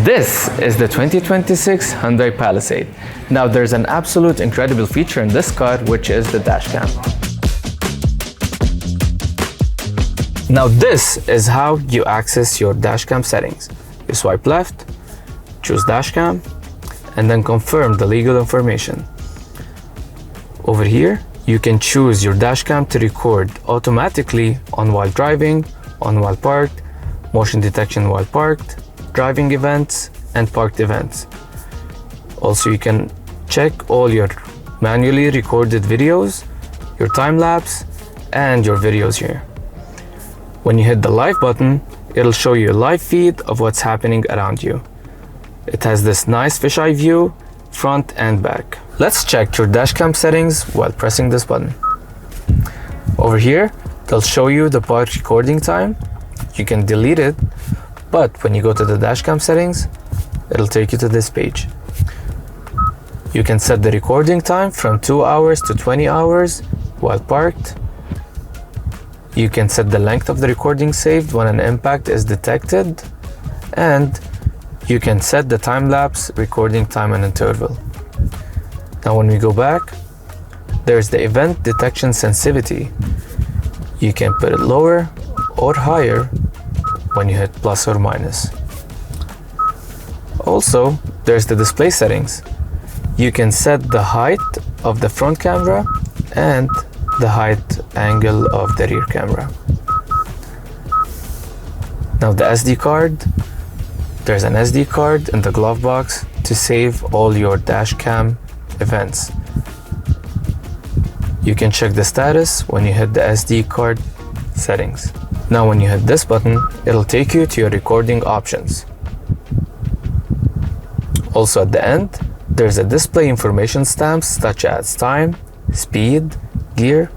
This is the 2026 Hyundai Palisade. Now there's an absolute incredible feature in this car, which is the dashcam. Now this is how you access your dashcam settings. You swipe left, choose dashcam, and then confirm the legal information. Over here, you can choose your dashcam to record automatically on while driving, on while parked, motion detection while parked, driving events, and parked events. Also, you can check all your manually recorded videos, your time lapse, and your videos here. When you hit the live button, it'll show you a live feed of what's happening around you. It has this nice fisheye view, front and back. Let's check your dashcam settings while pressing this button. Over here, they'll show you the part recording time. You can delete it, but when you go to the dashcam settings, it'll take you to this page. You can set the recording time from 2 hours to 20 hours while parked. You can set the length of the recording saved when an impact is detected, and you can set the time-lapse recording time and interval. Now when we go back, there's the event detection sensitivity. You can put it lower or higher when you hit plus or minus. Also, there's the display settings. You can set the height of the front camera and the height angle of the rear camera. Now the SD card, there's an SD card in the glove box to save all your dashcam events. You can check the status when you hit the SD card settings. Now when you hit this button, it'll take you to your recording options. Also at the end, there's a display information stamps such as time, speed, gear,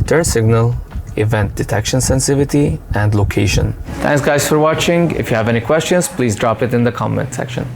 turn signal, event detection sensitivity, and location. Thanks guys for watching. If you have any questions, please drop it in the comment section.